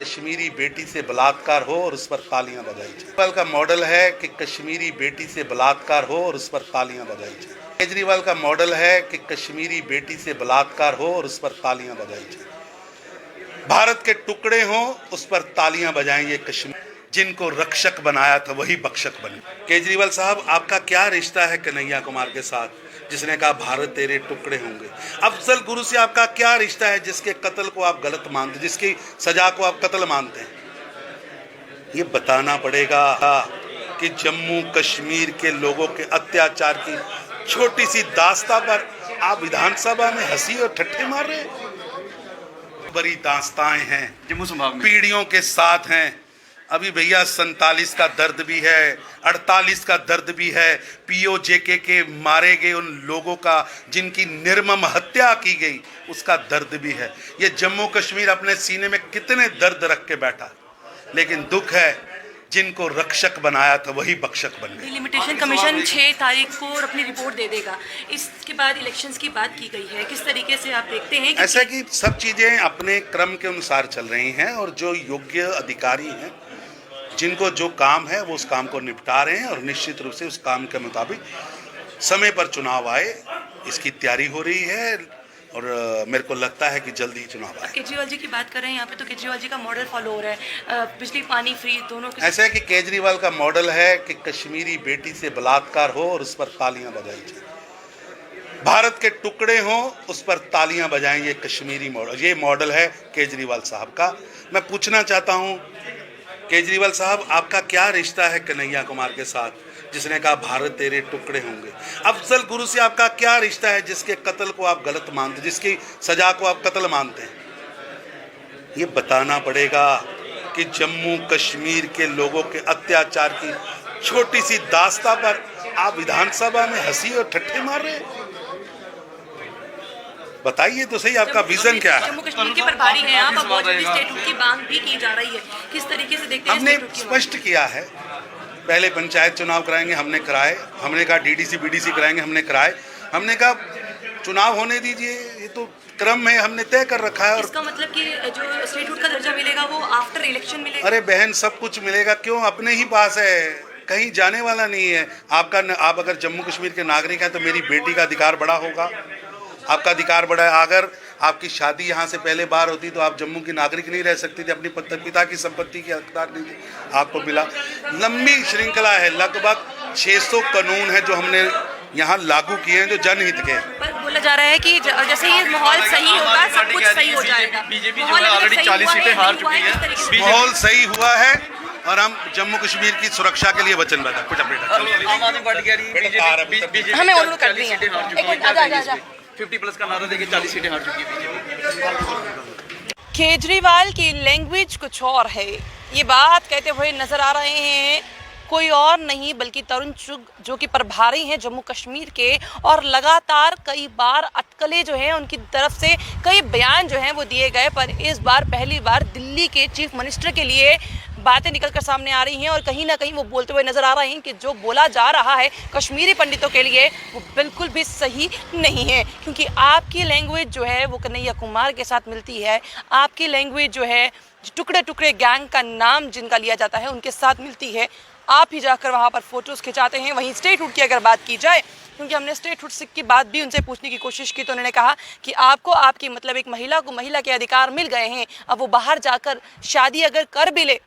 कश्मीरी बेटी से बलात्कार हो और उस पर तालियां बजाई जाए। केजरीवाल का मॉडल है कि कश्मीरी बेटी से बलात्कार हो और उस पर तालियां बजाई जाए। केजरीवाल का मॉडल है कि कश्मीरी बेटी से बलात्कार हो और उस पर तालियां बजाई जाए। भारत के टुकड़े हों उस पर तालियां बजाएंगे कश्मीर। जिनको रक्षक बनाया था वही भक्षक बने। केजरीवाल साहब, आपका क्या रिश्ता है कन्हैया कुमार के साथ, जिसने कहा भारत तेरे टुकड़े होंगे? अफजल गुरु से आपका क्या रिश्ता है, जिसके कत्ल को आप गलत मानते, जिसकी सजा को आप कत्ल मानते हैं? ये बताना पड़ेगा कि जम्मू कश्मीर के लोगों के अत्याचार की छोटी सी दास्तां पर आप विधानसभा में हंसी और ठट्ठे मार रहे हैं। बड़ी दास्ताएं हैं, जम्मू संभाग में पीढ़ियों के साथ हैं। अभी भैया 47 का दर्द भी है, 48 का दर्द भी है, पीओजेके के मारे गए उन लोगों का जिनकी निर्मम हत्या की गई, उसका दर्द भी है। ये जम्मू कश्मीर अपने सीने में कितने दर्द रख के बैठा, लेकिन दुख है जिनको रक्षक बनाया था वही भक्षक बन गए। डिलिमिटेशन कमीशन 6 तारीख को अपनी रिपोर्ट दे देगा। इसके बाद इलेक्शंस की बात की गई है, किस तरीके से आप देखते हैं? ऐसा कि सब चीजें अपने क्रम के अनुसार चल रही हैं और जो योग्य अधिकारी हैं, जिनको जो काम है वो उस काम को निपटा रहे हैं और निश्चित रूप से उस काम के मुताबिक समय पर चुनाव आए, इसकी तैयारी हो रही है और मेरे को लगता है कि जल्दी ही चुनाव आए। केजरीवाल जी की बात कर रहे हैं यहाँ पे, तो केजरीवाल जी का मॉडल फॉलो हो रहा है, बिजली पानी फ्री दोनों। ऐसा है कि केजरीवाल का मॉडल है कि कश्मीरी बेटी से बलात्कार हो और उस पर तालियां बजाई जाए। भारत के टुकड़े हों उस पर तालियां बजाएंगे कश्मीरी मॉडल। ये मॉडल है केजरीवाल साहब का। मैं पूछना चाहता हूँ केजरीवाल साहब, आपका क्या रिश्ता है कन्हैया कुमार के साथ, जिसने कहा भारत तेरे टुकड़े होंगे? अफजल गुरु से आपका क्या रिश्ता है, जिसके कत्ल को आप गलत मानते, जिसकी सजा को आप कत्ल मानते हैं? ये बताना पड़ेगा कि जम्मू कश्मीर के लोगों के अत्याचार की छोटी सी दास्तां पर आप विधानसभा में हंसी और ठट्ठे मार रहे हैं। बताइए तो सही, आपका विजन क्या है? जम्मू कश्मीर के प्रभारी हैं आप, अब बहुत जल्दी स्टेटहुड की मांग भी की जा रही है, किस तरीके से देखते हैं? हमने स्पष्ट किया है, पहले पंचायत चुनाव कराएंगे, हमने कराए। हमने कहा डीडीसी बीडीसी कराएंगे, हमने कराए। हमने कहा चुनाव होने दीजिए, ये तो क्रम है, हमने तय कर रखा है। और इसका मतलब कि जो स्टेटहुड का दर्जा मिलेगा वो आफ्टर इलेक्शन मिलेगा? अरे बहन, सब कुछ मिलेगा। क्यों? अपने ही पास है, कहीं जाने वाला नहीं है। आप अगर जम्मू कश्मीर के नागरिक हैं तो मेरी बेटी का अधिकार बड़ा होगा, आपका अधिकार बड़ा है। अगर आपकी शादी यहाँ से पहले बार होती तो आप जम्मू की नागरिक नहीं रह सकती थी, अपनी पिता की संपत्ति के हकदार नहीं थे, आपको मिला। लंबी श्रृंखला है, लगभग 600 कानून है जो हमने यहाँ लागू किए हैं, जो जनहित के। पर बोला जा रहा है कि जैसे ये माहौल सही होगा सब कुछ सही हो जाएगा। बीजेपी जो है ऑलरेडी 40 सीटें हार चुकी है। माहौल सही हुआ है और हम जम्मू कश्मीर की सुरक्षा के लिए वचनबद्ध हैं। कुछ अपडेट आम आदमी पार्टी कह रही है बीजेपी हमें उन्होंने कर दी है। 50+ का नारा देके 40 सीटें हार चुकी है बीजेपी। केजरीवाल की लैंग्वेज कुछ और है, ये बात कहते हुए नजर आ रहे हैं कोई और नहीं बल्कि तरुण चुग, जो कि प्रभारी हैं जम्मू कश्मीर के, और लगातार कई बार अटकलें जो हैं उनकी तरफ से कई बयान जो हैं वो दिए गए, पर इस बार पहली बार दिल्ली के चीफ मिनिस्टर के लिए बातें निकलकर सामने आ रही हैं और कहीं ना कहीं वो बोलते हुए नजर आ रहे हैं कि जो बोला जा रहा है कश्मीरी पंडितों के लिए वो बिल्कुल भी सही नहीं है, क्योंकि आपकी लैंग्वेज जो है वो कन्हैया कुमार के साथ मिलती है। आपकी लैंग्वेज जो है टुकड़े टुकड़े गैंग का नाम जिनका लिया जाता है उनके साथ मिलती है। आप ही जाकर वहाँ पर फोटोज़ खिंचाते हैं। वहीं स्टेटहुड की अगर बात की जाए, क्योंकि हमने स्टेटहुड की बात भी उनसे पूछने की कोशिश की, तो उन्होंने कहा कि आपको आपकी मतलब एक महिला को महिला के अधिकार मिल गए हैं, अब वो बाहर जाकर शादी अगर कर भी ले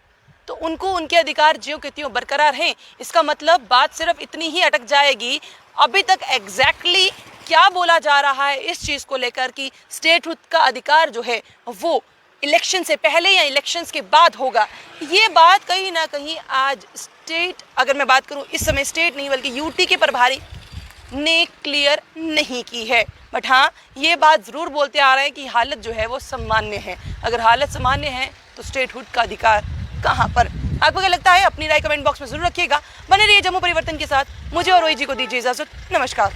तो उनको उनके अधिकार ज्यों के त्यों बरकरार हैं। इसका मतलब बात सिर्फ इतनी ही अटक जाएगी। अभी तक एग्जैक्टली क्या बोला जा रहा है इस चीज़ को लेकर कि स्टेटहुड का अधिकार जो है वो इलेक्शन से पहले या इलेक्शंस के बाद होगा, ये बात कहीं ना कहीं आज स्टेट, अगर मैं बात करूं इस समय स्टेट नहीं बल्कि यूटी के प्रभारी ने क्लियर नहीं की है। बट हाँ, ये बात ज़रूर बोलते आ रहे हैं कि हालत जो है वो सामान्य है। अगर हालत सामान्य है तो स्टेटहुड का अधिकार कहाँ पर? आपको क्या लगता है? अपनी राय कमेंट बॉक्स में जरूर रखिएगा। बने रहिए जम्मू परिवर्तन के साथ। मुझे और रोई जी को दीजिए इजाजत। नमस्कार।